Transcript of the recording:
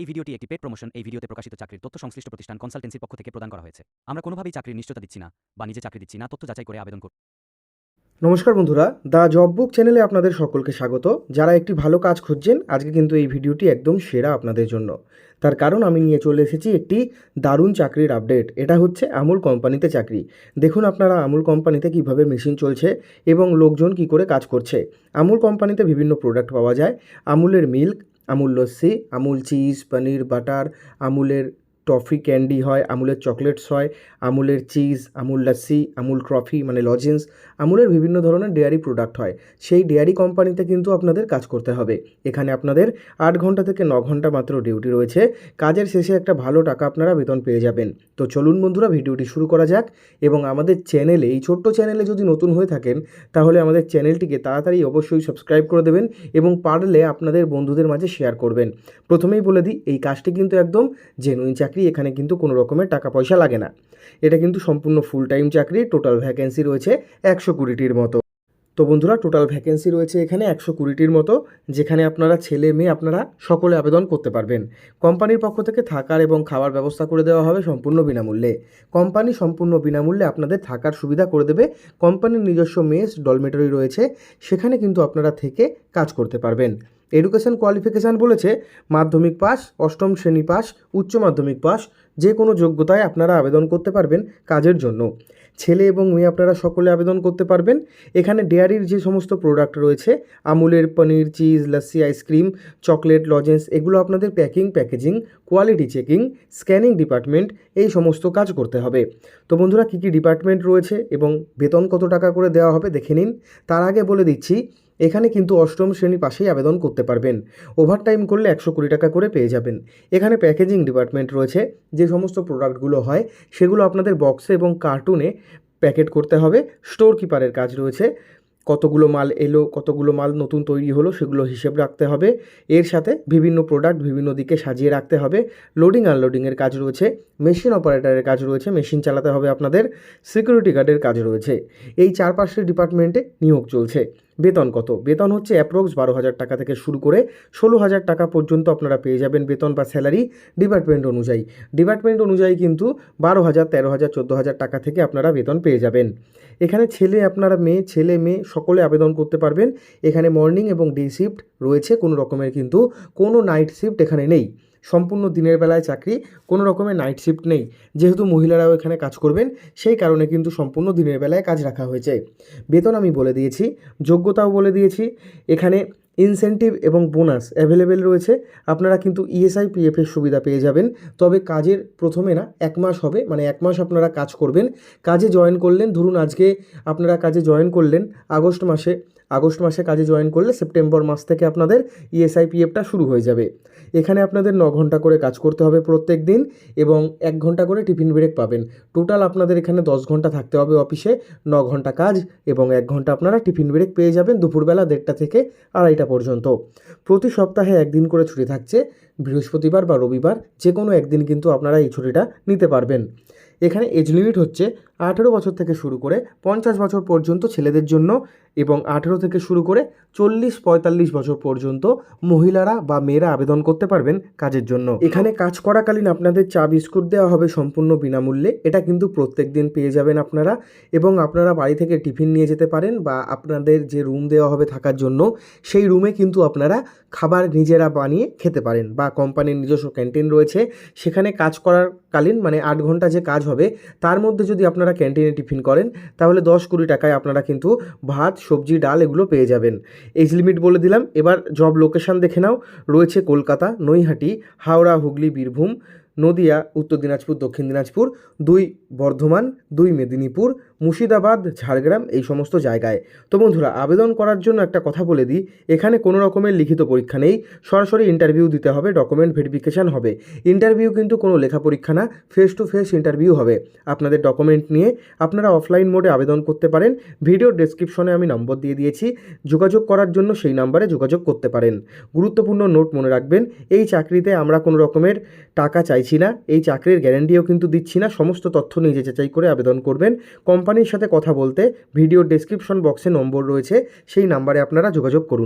এই ভিডিওটি একটি পেড প্রমোশন। এই ভিডিওতে প্রকাশিত চাকরির তথ্য সংশ্লিষ্ট প্রতিষ্ঠান কনসালটেন্সির পক্ষ থেকে প্রদান করা হয়েছে। আমরা কোনোভাবেই চাকরির নিশ্চয়তা দিচ্ছি না বা নিজে চাকরি দিচ্ছি না। তথ্য যাচাই করে আবেদন করুন। নমস্কার বন্ধুরা, দ্য জব বুক চ্যানেলে আপনাদের সকলকে স্বাগত। যারা একটি ভালো কাজ খুঁজছেন, আজকে কিন্তু এই ভিডিওটি একদম সেরা আপনাদের জন্য। তার কারণ আমি নিয়ে চলে এসেছি একটি দারুণ চাকরির আপডেট। এটা হচ্ছে আমুল কোম্পানিতে চাকরি। দেখুন আপনারা আমুল কোম্পানিতে কিভাবে মেশিন চলছে এবং লোকজন কি করে কাজ করছে। আমুল কোম্পানিতে বিভিন্ন প্রোডাক্ট পাওয়া যায়। আমুলের মিল্ক, আমুল লস্যি, আমুল চিজ, পনির, বাটার, আমুলের টফি ক্যান্ডি হয়, আমুলের চকলেটস হয়, আমুলের চিজ, আমুল লস্যি, আমুল ট্রফি মানে লজেন্স, আমুলের বিভিন্ন ধরনের ডেয়ারি প্রোডাক্ট হয়। সেই ডেয়ারি কোম্পানিতে কিন্তু আপনাদের কাজ করতে হবে। এখানে আপনাদের 8 ঘন্টা থেকে 9 ঘন্টা মাত্র ডিউটি রয়েছে। কাজের শেষে একটা ভালো টাকা আপনারা বেতন পেয়ে যাবেন। তো চলুন বন্ধুরা, ভিডিওটি শুরু করা যাক। এবং আমাদের চ্যানেলে, এই ছোট্ট চ্যানেলে যদি নতুন হয়ে থাকেন, তাহলে আমাদের চ্যানেলটিকে তাড়াতাড়ি অবশ্যই সাবস্ক্রাইব করে দেবেন এবং পারলে আপনাদের বন্ধুদের মাঝে শেয়ার করবেন। প্রথমেই বলে দিই, এই কাজটি কিন্তু একদম জেনুইন চাকরি। এখানে কিন্তু কোনো রকমের টাকা পয়সা লাগে না। এটা কিন্তু সম্পূর্ণ ফুল টাইম চাকরি। টোটাল ভ্যাকেন্সি রয়েছে 120টির মতো। তো বন্ধুরা, টোটাল ভ্যাকেন্সি রয়েছে এখানে 120টির মতো, যেখানে আপনারা ছেলে মেয়ে আপনারা সকলে আবেদন করতে পারবেন। কোম্পানির পক্ষ থেকে থাকার এবং খাওয়ার ব্যবস্থা করে দেওয়া হবে সম্পূর্ণ বিনামূল্যে। কোম্পানি সম্পূর্ণ বিনামূল্যে আপনাদের থাকার সুবিধা করে দেবে। কোম্পানির নিজস্ব মেস, ডলমেটরি রয়েছে, সেখানে কিন্তু আপনারা থেকে কাজ করতে পারবেন। এডুকেশন কোয়ালিফিকেশান বলেছে মাধ্যমিক পাস, অষ্টম শ্রেণী পাস, উচ্চ মাধ্যমিক পাস, যে কোনো যোগ্যতায় আপনারা আবেদন করতে পারবেন কাজের জন্য। ছেলে এবং মেয়ে আপনারা সকলে আবেদন করতে পারবেন। এখানে ডেয়ারির যে সমস্ত প্রোডাক্ট রয়েছে, আমুলের paneer, cheese, lassi, ice cream, chocolate, lozenges, এগুলো আপনাদের packaging, quality checking, scanning department, এই সমস্ত কাজ করতে হবে। তো বন্ধুরা, কী কী ডিপার্টমেন্ট রয়েছে এবং বেতন কত টাকা করে দেওয়া হবে দেখে নিন। তার আগে বলে দিচ্ছি, এখানে কিন্তু অষ্টম শ্রেণী পাশেই আবেদন করতে পারবেন। ওভারটাইম করলে 120 টাকা করে পেয়ে যাবেন। এখানে প্যাকেজিং ডিপার্টমেন্ট রয়েছে। যে সমস্ত প্রোডাক্টগুলো হয় সেগুলো আপনাদের বক্সে এবং কার্টুনে প্যাকেট করতে হবে। স্টোর কিপারের কাজ রয়েছে। কতগুলো মাল এলো, কতগুলো মাল নতুন তৈরি হলো, সেগুলো হিসেব রাখতে হবে। এর সাথে বিভিন্ন প্রোডাক্ট বিভিন্ন দিকে সাজিয়ে রাখতে হবে। লোডিং আনলোডিংয়ের কাজ রয়েছে। মেশিন অপারেটরের কাজ রয়েছে, মেশিন চালাতে হবে আপনাদের। সিকিউরিটি গার্ডের কাজ রয়েছে। এই 4-5টি ডিপার্টমেন্টে নিয়োগ চলছে। বেতন কত? বেতন হচ্ছে অ্যাপ্রক্স 12,000 টাকা থেকে শুরু করে 16,000 টাকা পর্যন্ত আপনারা পেয়ে যাবেন বেতন বা স্যালারি ডিপার্টমেন্ট অনুযায়ী কিন্তু 12,000, 13,000, 14,000 টাকা থেকে আপনারা বেতন পেয়ে যাবেন। এখানে ছেলে মেয়ে সকলে আবেদন করতে পারবেন। এখানে মর্নিং এবং ডে শিফট রয়েছে। কোনো রকমের কিন্তু কোনো নাইট শিফট এখানে নেই। সম্পূর্ণ দিনের বেলায় চাকরি, কোনো রকমের নাইট শিফট নেই। যেহেতু মহিলারাও এখানে কাজ করবেন, সেই কারণে কিন্তু সম্পূর্ণ দিনের বেলায় কাজ রাখা হয়েছে। বেতন আমি বলে দিয়েছি, যোগ্যতাও বলে দিয়েছি। এখানে ইনসেন্টিভ এবং বোনাস অ্যাভেলেবেল রয়েছে। আপনারা কিন্তু ইএসআই পিএফের সুবিধা পেয়ে যাবেন। তবে কাজের প্রথমে না 1 মাস হবে, মানে 1 মাস আপনারা কাজ করবেন। কাজে জয়েন করলেন, ধরুন আজকে আপনারা কাজে জয়েন করলেন আগস্ট মাসে কাজে জয়েন করলে সেপ্টেম্বর মাস থেকে আপনাদের ইএসআই পিএফটা শুরু হয়ে যাবে। এখানে আপনাদের 9 ঘন্টা করে কাজ করতে হবে প্রত্যেক দিন এবং 1 ঘন্টা করে টিফিন ব্রেক পাবেন। টোটাল আপনাদের এখানে 10 ঘন্টা থাকতে হবে অফিসে। 9 ঘন্টা কাজ এবং 1 ঘন্টা আপনারা টিফিন ব্রেক পেয়ে যাবেন দুপুরবেলা 1:30টা থেকে 2:30টা পর্যন্ত। প্রতি সপ্তাহে 1 দিন করে ছুটি থাকছে, বৃহস্পতিবার বা রবিবার, যে কোনো একদিন কিন্তু আপনারা এই ছুটিটা নিতে পারবেন। এখানে এজ লিমিট হচ্ছে 18 বছর থেকে শুরু করে 50 বছর পর্যন্ত ছেলেদের জন্য এবং 18 থেকে শুরু করে 40-45 বছর পর্যন্ত মহিলারা বা মেয়েরা আবেদন করতে পারবেন কাজের জন্য। এখানে কাজ করাকালীন আপনাদের চা বিস্কুট দেওয়া হবে সম্পূর্ণ বিনামূল্যে। এটা কিন্তু প্রত্যেক দিন পেয়ে যাবেন আপনারা এবং আপনারা বাড়ি থেকে টিফিন নিয়ে যেতে পারেন বা আপনাদের যে রুম দেওয়া হবে থাকার জন্য, সেই রুমে কিন্তু আপনারা খাবার নিজেরা বানিয়ে খেতে পারেন বা কোম্পানির নিজস্ব ক্যান্টিন রয়েছে। সেখানে কাজ করাকালীন মানে 8 ঘন্টা যে কাজ হবে তার মধ্যে যদি আপনারা ক্যান্টিনে টিফিন করেন, তাহলে 10-20 টাকায় আপনারা কিন্তু ভাত, সবজি, ডাল এগুলো পেয়ে যাবেন। এজ লিমিট বলে দিলাম। এবার জব লোকেশান দেখে নাও। রয়েছে কলকাতা, নৈহাটি, হাওড়া, হুগলি, বীরভূম, নদিয়া, উত্তর দিনাজপুর, দক্ষিণ দিনাজপুর, 2 বর্ধমান, 2 মেদিনীপুর, মুর্শিদাবাদ, ঝাড়গ্রাম, এই সমস্ত জায়গায়। তো বন্ধুরা, আবেদন করার জন্য একটা কথা বলে দিই, এখানে কোনো রকমের লিখিত পরীক্ষা নেই। সরাসরি ইন্টারভিউ দিতে হবে, ডকুমেন্ট ভেরিফিকেশান হবে। ইন্টারভিউ কিন্তু কোনো লেখা পরীক্ষা না, ফেস টু ফেস ইন্টারভিউ হবে। আপনাদের ডকুমেন্ট নিয়ে আপনারা অফলাইন মোডে আবেদন করতে পারেন। ভিডিও ডেসক্রিপশনে আমি নম্বর দিয়ে দিয়েছি, যোগাযোগ করার জন্য সেই নাম্বারে যোগাযোগ করতে পারেন। গুরুত্বপূর্ণ নোট মনে রাখবেন, এই চাকরিতে আমরা কোনো রকমের টাকা চাইছি না, এই চাকরির গ্যারান্টিও কিন্তু দিচ্ছি না। সমস্ত তথ্য নিজে যাচাই করে আবেদন করবেন। কোম্পানির সাথে কথা বলতে ভিডিও ডেসক্রিপশন বক্সে নম্বর রয়েছে, সেই নাম্বারে আপনারা যোগাযোগ করুন।